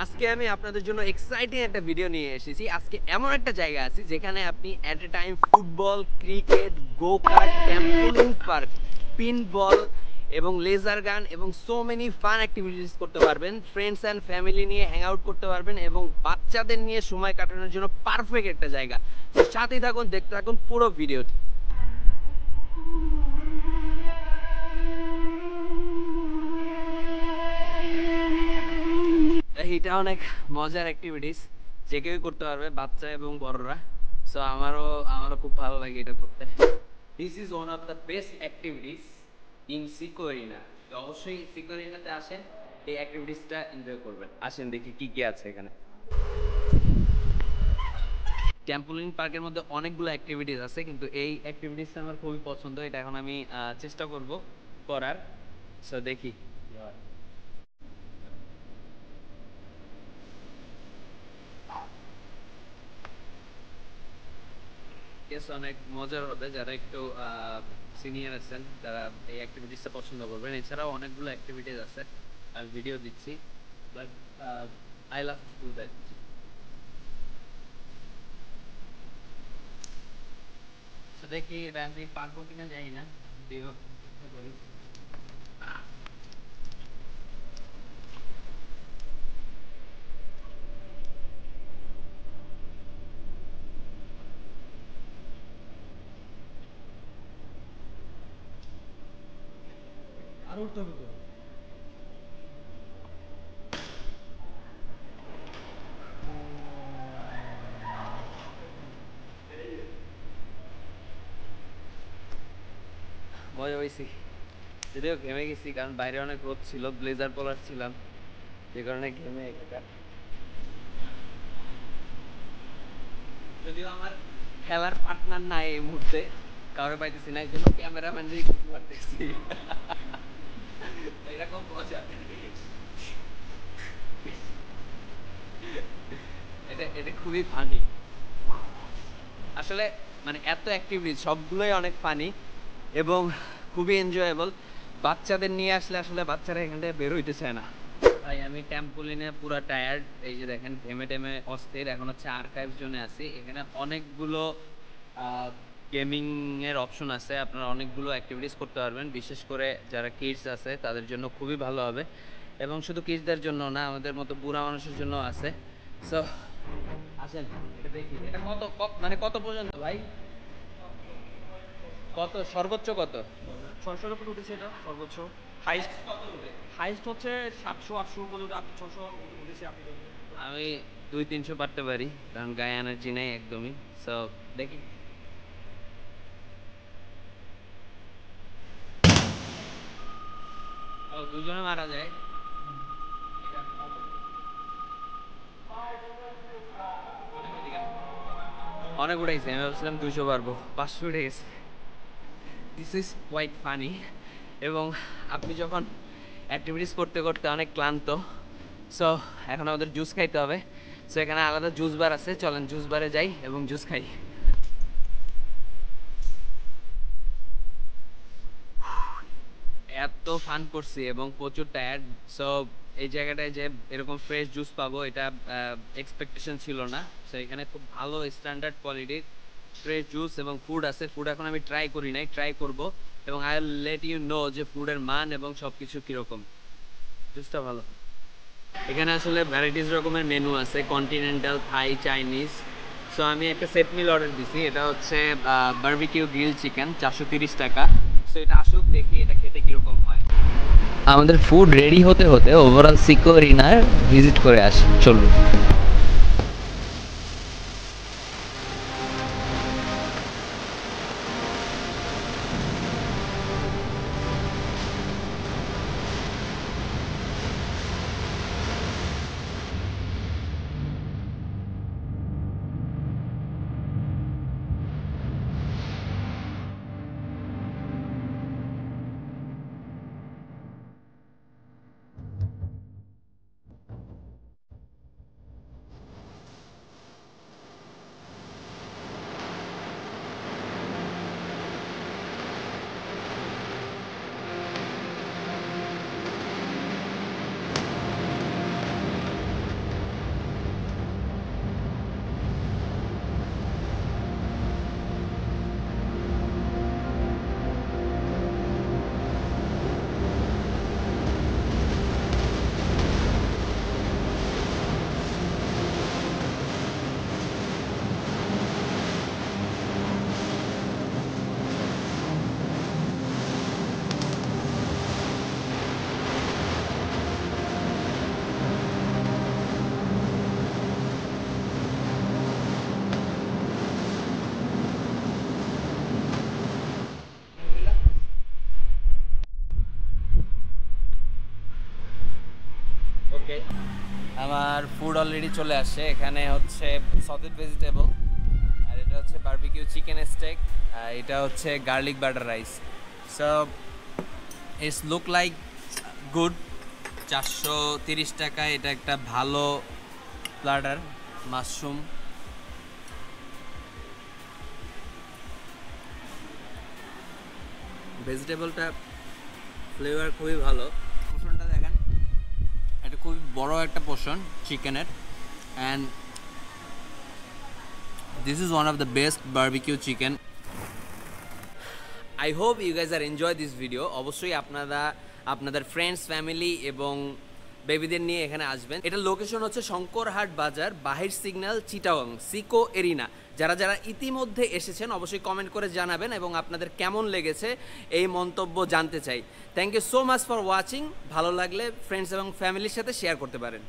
আজকে আমি আপনাদের জন্য এক্সাইটিং একটা ভিডিও নিয়ে এসেছি। আজকে এমন একটা জায়গা আছে যেখানে আপনি at a time football, cricket, go kart, trampoline park, pin ball এবং লেজার গান এবং সো মেনি ফান অ্যাক্টিভিটিস করতে পারবেন। ফ্রেন্ডস অ্যান্ড ফ্যামিলি নিয়ে হ্যাং আউট করতে পারবেন এবং বাচ্চাদের নিয়ে সময় কাটানোর জন্য পারফেক্ট একটা জায়গা। তো সাথেই থাকুন, দেখতে থাকুন পুরো ভিডিওটি। এটা অনেক মজার অ্যাক্টিভিটিস, যে কেউই করতে পারবে, বাচ্চা এবং বড়রা। সো আমারও খুব ভালো লাগে এটা করতে। This is one of the best activities in সিকোরিনা। তো অবশ্যই সিকোরিনাতে আসেন, এই অ্যাক্টিভিটিসটা এনজয় করবেন। আসেন দেখি কি কি আছে এখানে। ট্যাম্পোলিন পার্কের মধ্যে অনেকগুলো অ্যাক্টিভিটিস আছে, কিন্তু এই অ্যাক্টিভিটিসটা আমার খুবই পছন্দ। এটা এখন আমি চেষ্টা করব করার। সো দেখি। কেস অনেক মজার হবে। যারা একটু সিনিয়র আছেন তারা এই অ্যাক্টিভিটিসটা পছন্দ করবেন। এছাড়াও অনেকগুলো অ্যাক্টিভিটিস আছে, আমি ভিডিও দিচ্ছি, but I love to do that. তো দেখি এটা আমি পারবো কিনা জানি না, ভিডিও করি। আর উঠতে হবে তো। মজা পাইছি, যদিও ঘেমে গেছি, কারণ বাইরে অনেক রোদ ছিল, ব্লেজার পরার ছিলাম, যে কারণে ঘেমে একাকার। যদিও আমার খেলার পার্টনার নাই এই মুহূর্তে, কারো পাইতেছি না, এই জন্য ক্যামেরাম্যান দিয়ে করতে পারতেছি। এরকম মজা, এটা এটা খুবই ফানি আসলে। মানে এত অ্যাক্টিভিটি সবগুলোই অনেক ফানি এবং খুবই এনজয়েবল। বাচ্চাদের নিয়ে আসলে আসলে বাচ্চারা এখান থেকে বের হইতে চায় না। ভাই আমি ট্যাম্পোলিনে পুরো টায়ার্ড, এই যে দেখেন ঘেমে টেমে অস্থির। এখন হচ্ছে আর্কাইভ জোনে আছি, এখানে অনেকগুলো গেমিং এর অপশন আছে, আপনারা অনেকগুলো অ্যাক্টিভিটিস করতে পারবেন। বিশেষ করে যারা কিডস আছে তাদের জন্য খুবই ভালো হবে, এবং শুধু কিডসদের জন্য না, আমাদের মতো বুড়া মানুষের জন্য আছে। সো আসেন, এটা দেখি এটা মানে কত পর্যন্ত ভাই, কত সর্বোচ্চ কত? 600-এর উপরে উঠেছে এটা সর্বোচ্চ। হাইস্ট কত উঠে? হাইস্ট হচ্ছে 700-800 পর্যন্ত, 600 উঠেছে আপনি। আমি 200-300 পারতে পারি, কারণ গায়ে এনার্জি নেই একদমই। সো দেখি। ও দুজনে মারা যায়। অনেক উঠাইছে, আমি ভাবছিলাম 200 পারবো, 500 উঠে গেছে। This is quite funny. এবং আপনি যখন অ্যাক্টিভিটিস করতে করতে অনেক ক্লান্ত, সো এখন আমাদের জুস খাইতে হবে। সো এখানে আলাদা জুস বার আছে, চলেন জুস বারে যাই এবং জুস খাই। এত ফান করছি এবং প্রচুর টায়ার্ড। সো এই জায়গাটায় যে এরকম ফ্রেশ জুস পাবো এটা এক্সপেকটেশন ছিল না। সো এখানে খুব ভালো স্ট্যান্ডার্ড কোয়ালিটির ফ্রেশ জুস এবং ফুড আছে। ফুড এখন আমি ট্রাই করি নাই, ট্রাই করব, এবং I will let you know যে ফুডের মান এবং সব কিছু কীরকম। জুসটা ভালো। এখানে আসলে ভ্যারাইটিস রকমের মেনু আছে, কন্টিনেন্টাল, থাই, চাইনিজ। সো আমি একটা সেট মিল অর্ডার দিছি, এটা হচ্ছে বারবিকিউ গ্রিল চিকেন, 430 টাকা। সো এটা আসুক, দেখি এটা খেতে কীরকম হয়। আমাদের ফুড রেডি হতে হতে ওভারঅল সিকোরিনার ভিজিট করে আসি, চলুন। আমার ফুড অলরেডি চলে আসছে। এখানে হচ্ছে সতেজ ভেজিটেবল, আর এটা হচ্ছে বারবিকিউ চিকেন স্টেক, আর এটা হচ্ছে garlic butter rice. So it's look like good. 430 টাকায় এটা একটা ভালো প্লাটার। মাশরুম, ভেজিটেবলটা ফ্লেভার খুবই ভালো। পোর্শনটা দেখেন, এটা খুবই বড় একটা পোর্শন চিকেনের, and this is one of the best barbecue chicken. I hope you guys are enjoy this video. অবশ্যই আপনারা আপনাদের ফ্রেন্ডস, ফ্যামিলি এবং বেবিদের নিয়ে এখানে আসবেন। এটা লোকেশন হচ্ছে শঙ্করহাট বাজার, বাহির সিগন্যাল, চিটাগং, সিকো এরিনা। যারা যারা ইতিমধ্যে এসেছেন অবশ্যই কমেন্ট করে জানাবেন এবং আপনাদের কেমন লেগেছে এই মন্তব্য জানতে চাই। Thank you so much for watching. ভালো লাগলে ফ্রেন্ডস এবং ফ্যামিলির সাথে শেয়ার করতে পারেন।